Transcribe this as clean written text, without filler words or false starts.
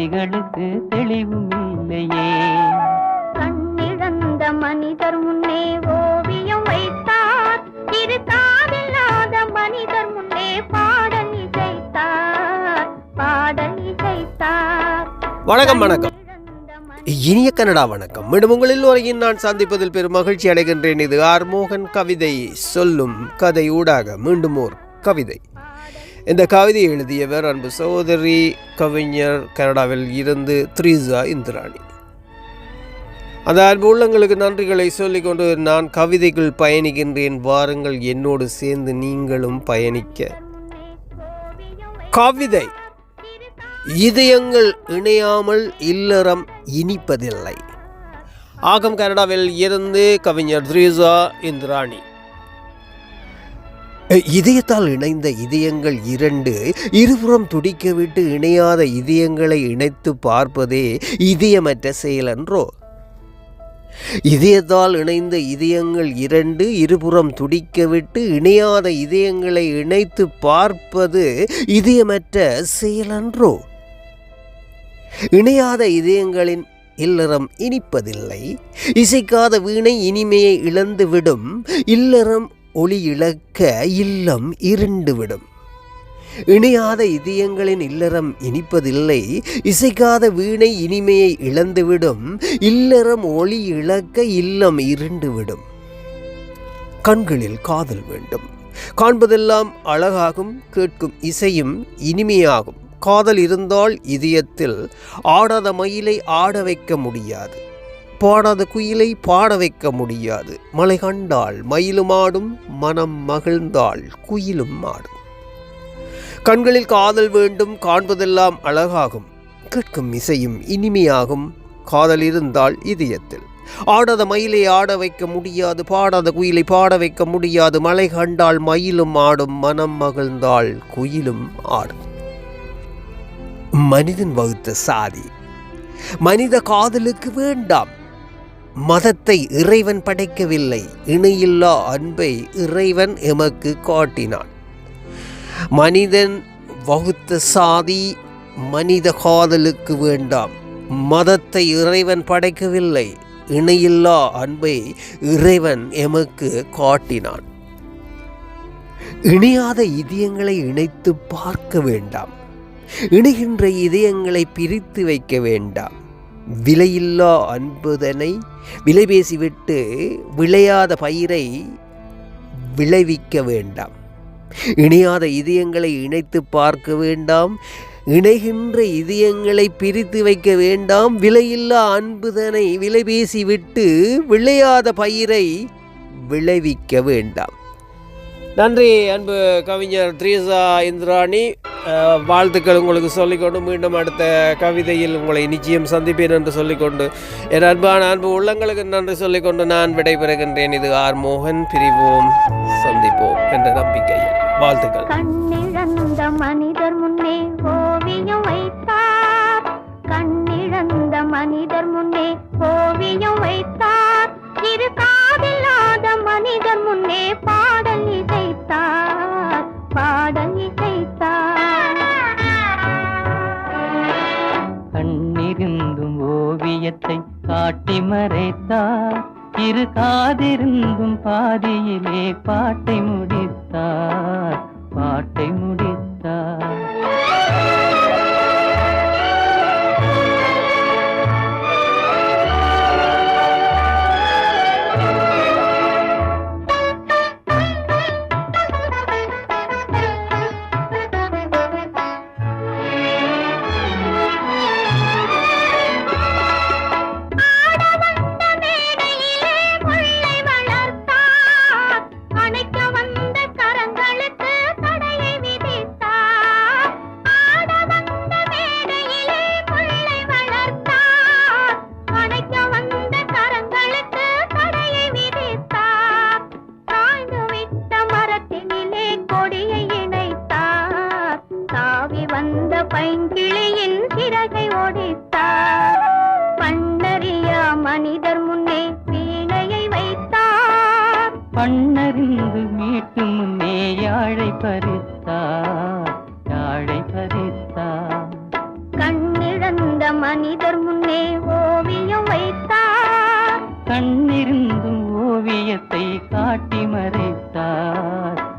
விதிகளுக்கு தெளிவும் இல்லையே. கண்ணிழந்த மனிதர் முன்னே ஓவியம் வைத்தார், இரு காதில்லாத மனிதர் முன்னே பாடல் இசைத்தார், பாடல் இசைத்தார். வணக்கம் வணக்கம், இனிய கனடா வணக்கம். மீண்டும் உங்களில் வரையும் நான் சந்திப்பதில் பெரும் மகிழ்ச்சி அடைகின்றேன். இது ஆர்மோகன் கவிதை சொல்லும் கதை ஊடாக மீண்டும் ஓர் கவிதை. இந்த கவிதையை எழுதியவர் அன்பு சகோதரி கவிஞர் கனடாவில் இருந்து த்ரீசா இந்திராணி. அந்த அன்பு உள்ளங்களுக்கு நன்றிகளை சொல்லிக்கொண்டு நான் கவிதைக்குள் பயணிக்கின்றேன். வாருங்கள் என்னோடு சேர்ந்து நீங்களும் பயணிக்க. கவிதை: இதயங்கள் இணையாமல் இல்லறம் இனிப்பதில்லை. ஆகம் கனடாவில் இருந்து கவிஞர் த்ரீசா இந்திராணி. இதயத்தால் இணைந்த இதயங்கள் இரண்டு இருபுறம் துடிக்க விட்டு இணையாத இதயங்களை இணைத்து பார்ப்பதே இதயமற்ற செயலன்றோ? இதயத்தால் இணைந்த இதயங்கள் இரண்டு இருபுறம் துடிக்க விட்டு இணையாத இதயங்களை இணைத்து பார்ப்பது இதயமற்ற செயலன்றோ? இணையாத இதயங்களின் இல்லறம் இனிப்பதில்லை. இசைக்காத வீணை இனிமையை இழந்துவிடும். இல்லறம் ஒளி இழக்க இல்லம் இருண்டுவிடும். இணையாத இதயங்களின் இல்லறம் இனிப்பதில்லை. இசைக்காத வீணை இனிமையை இழந்துவிடும். இல்லறம் ஒளி இழக்க இல்லம் இருண்டுவிடும். கண்களில் காதல் வேண்டும். காண்பதெல்லாம் அழகாகும். கேட்கும் இசையும் இனிமையாகும். காதல் இருந்தால் இதயத்தில் ஆடாத மயிலை ஆட வைக்க முடியாது. பாடாத குயிலை பாட வைக்க முடியாது. மழை கண்டால் மயிலும் ஆடும். மனம் மகிழ்ந்தால் குயிலும் ஆடும். கண்களில் காதல் வேண்டும். காண்பதெல்லாம் அழகாகும். கேட்கும் இசையும் இனிமையாகும். காதல் இருந்தால் இதயத்தில் ஆடாத மயிலை ஆட வைக்க முடியாது. பாடாத குயிலை பாட வைக்க முடியாது. மழை கண்டால் மயிலும் ஆடும். மனம் மகிழ்ந்தால் குயிலும் ஆடும். மனிதன் வகுத்த சாதி மனித காதலுக்கு வேண்டாம். மதத்தை இறைவன் படைக்கவில்லை. இணையில்லா அன்பை இறைவன் எமக்கு காட்டினான். மனிதன் வகுத்த சாதி மனித காதலுக்கு வேண்டாம். மதத்தை இறைவன் படைக்கவில்லை. இணையில்லா அன்பை இறைவன் எமக்கு காட்டினான். இணையாத இதயங்களை இணைத்து பார்க்க வேண்டாம். இணைகின்ற இதயங்களை பிரித்து வைக்க வேண்டாம். விலையில்லா அன்புதனை விலை பேசிவிட்டு விளையாத பயிரை விளைவிக்க வேண்டாம். இணையாத இதயங்களை இணைத்து பார்க்க வேண்டாம். இணைகின்ற இதயங்களை பிரித்து வைக்க வேண்டாம். விலையில்லா அன்புதனை விலை பேசிவிட்டு விளையாத பயிரை விளைவிக்க வேண்டாம். நன்றி அன்பு கவிஞர் த்ரீசா இந்திராணி. வாழ்த்துக்கள் உங்களுக்கு சொல்லிக்கொண்டு மீண்டும் அடுத்த கவிதையில் உங்களை நிச்சயம் சந்திப்பேன் என்று சொல்லிக்கொண்டு என் அன்பு உள்ளங்களுக்கு நன்றி சொல்லிக்கொண்டு நான் விடைபெறுகின்றேன். இது ஆர்மோகன். பிரிவோம், சந்திப்போம் என்ற நம்பிக்கையில் வாழ்த்துக்கள். கண்ணிழந்த மனிதர் முன்னே ஓவியம் வைத்தார். கண்ணிழந்த மனிதர் முன்னே ஓவியம் வைத்தார். இரு காதில்லாத மனிதர் முன்னே பாடல் இசைத்தார், பாடல் இசைத்தார். கண்ணிருந்தும் ஓவியத்தை காட்டி மறைத்தார். இரு காதிருந்தும் பாதியிலே பாட்டை முடித்தார், பாட்டை முடித்தார். பைங்கிளியின் சிறகை ஒடித்தார். பண்ணறியா மனிதர் முன்னே வீணையை வைத்தார். பண்ணறிந்து மீட்டு முன்னே யாழை பறித்தார், யாழை பறித்தார். கண்ணிழந்த மனிதர் முன்னே ஓவியம் வைத்தார். கண்ணிருந்தும் ஓவியத்தை காட்டி மறைத்தார்.